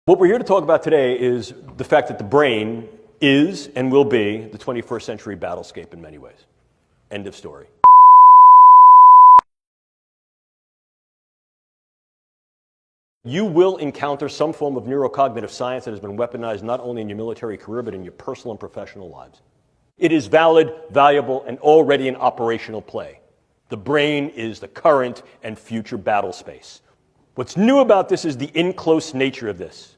What we're here to talk about today is the fact that the brain is and will be the 21st century battlescape in many ways. End of story. You will encounter some form of neurocognitive science that has been weaponized not only in your military career, but in your personal and professional lives. It is valid, valuable, and already in operational play. The brain is the current and future battle space. What's new about this is the in-close nature of this.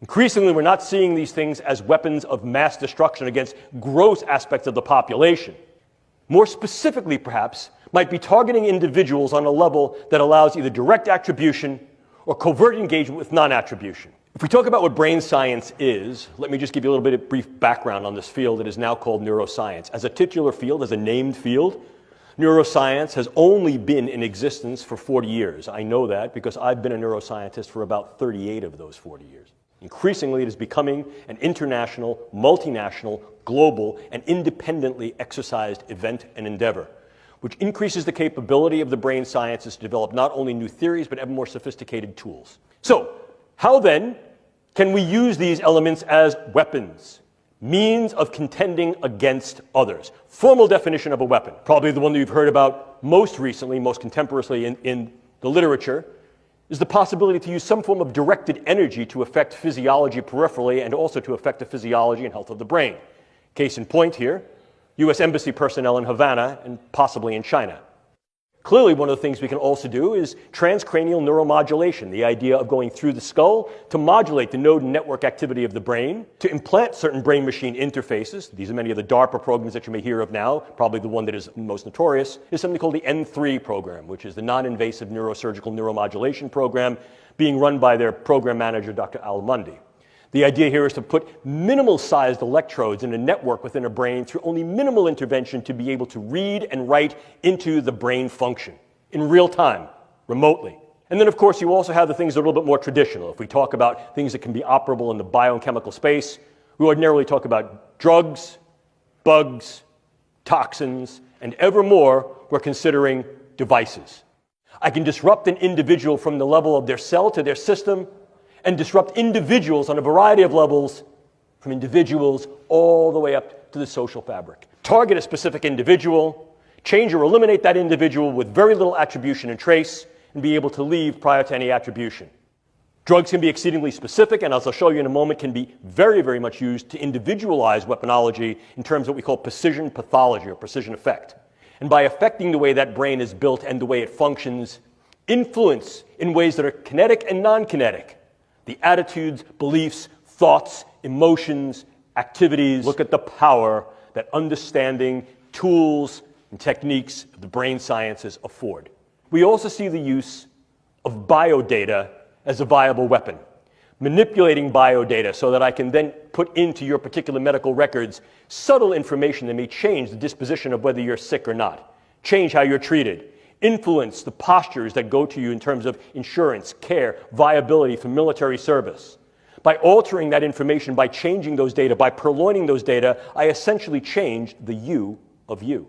Increasingly, we're not seeing these things as weapons of mass destruction against gross aspects of the population. More specifically, perhaps, might be targeting individuals on a level that allows either direct attribution or covert engagement with non-attribution. If we talk about what brain science is, let me just give you a little bit of brief background on this field that is now called neuroscience. As a titular field, as a named field, neuroscience has only been in existence for 40 years. I know that because I've been a neuroscientist for about 38 of those 40 years. Increasingly, it is becoming an international, multinational, global, and independently exercised event and endeavor, which increases the capability of the brain sciences to develop not only new theories, but ever more sophisticated tools. So, how then can we use these elements as weapons, means of contending against others? Formal definition of a weapon, probably the one that you've heard about most recently, most contemporaneously in the literature, is the possibility to use some form of directed energy to affect physiology peripherally and also to affect the physiology and health of the brain. Case in point here, U.S. Embassy personnel in Havana and possibly in China. Clearly, one of the things we can also do is transcranial neuromodulation, the idea of going through the skull to modulate the node and network activity of the brain, to implant certain brain-machine interfaces. These are many of the DARPA programs that you may hear of now. Probably the one that is most notorious is something called the N3 program, which is the non-invasive neurosurgical neuromodulation program being run by their program manager, Dr. Al Mundi. The idea here is to put minimal-sized electrodes in a network within a brain through only minimal intervention to be able to read and write into the brain function in real time, remotely. And then, of course, you also have the things that are a little bit more traditional. If we talk about things that can be operable in the biochemical space, we ordinarily talk about drugs, bugs, toxins, and ever more, we're considering devices. I can disrupt an individual from the level of their cell to their system, and disrupt individuals on a variety of levels, from individuals all the way up to the social fabric. Target a specific individual, change or eliminate that individual with very little attribution and trace, and be able to leave prior to any attribution. Drugs can be exceedingly specific, and as I'll show you in a moment, can be very, very much used to individualize weaponology in terms of what we call precision pathology or precision effect. And by affecting the way that brain is built and the way it functions, influence in ways that are kinetic and non-kinetic. The attitudes, beliefs, thoughts, emotions, activities. Look at the power that understanding tools and techniques of the brain sciences afford. We also see the use of biodata as a viable weapon. Manipulating biodata so that I can then put into your particular medical records subtle information that may change the disposition of whether you're sick or not, change how you're treated, influence the postures that go to you in terms of insurance, care, viability for military service. By altering that information, by changing those data, by purloining those data, I essentially change the you of you.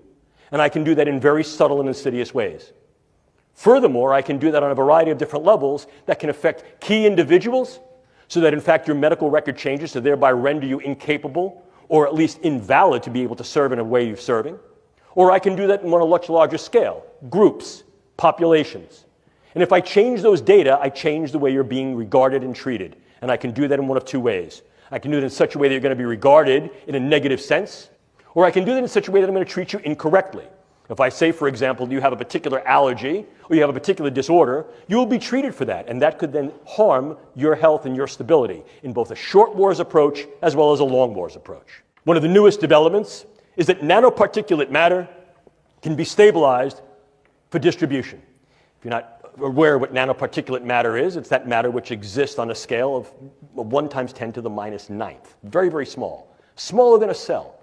And I can do that in very subtle and insidious ways. Furthermore, I can do that on a variety of different levels that can affect key individuals so that in fact your medical record changes to thereby render you incapable or at least invalid to be able to serve in a way you're serving. Or I can do that on a much larger scale, groups, populations. And if I change those data, I change the way you're being regarded and treated. And I can do that in one of two ways. I can do it in such a way that you're going to be regarded in a negative sense, or I can do that in such a way that I'm going to treat you incorrectly. If I say, for example, you have a particular allergy or you have a particular disorder, you will be treated for that, and that could then harm your health and your stability in both a short wars approach as well as a long wars approach. One of the newest developments is that nanoparticulate matter can be stabilized for distribution. If you're not aware of what nanoparticulate matter is, it's that matter which exists on a scale of 1 × 10⁻⁹. Very, very small. Smaller than a cell.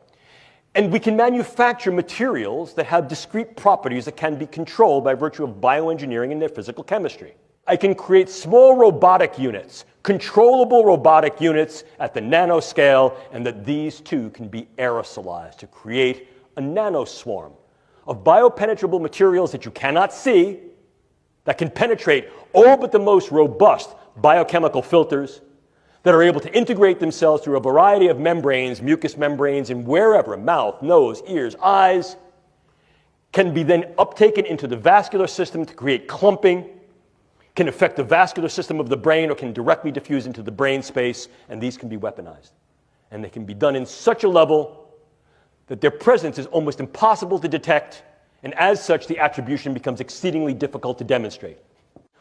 And we can manufacture materials that have discrete properties that can be controlled by virtue of bioengineering and their physical chemistry. I can create small robotic units, controllable robotic units at the nanoscale, and that these too can be aerosolized to create a nanoswarm of biopenetrable materials that you cannot see, that can penetrate all but the most robust biochemical filters, that are able to integrate themselves through a variety of membranes, mucous membranes, and wherever, mouth, nose, ears, eyes, can be then uptaken into the vascular system to create clumping, can affect the vascular system of the brain, or can directly diffuse into the brain space, and these can be weaponized. And they can be done in such a level that their presence is almost impossible to detect, and as such, the attribution becomes exceedingly difficult to demonstrate.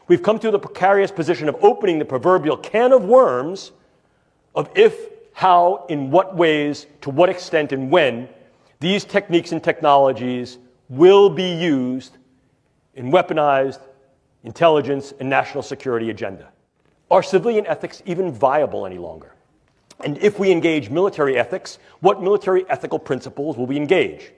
We've come to the precarious position of opening the proverbial can of worms of if, how, in what ways, to what extent, and when these techniques and technologies will be used in weaponized intelligence and national security agenda. Are civilian ethics even viable any longer? And if we engage military ethics, what military ethical principles will we engage?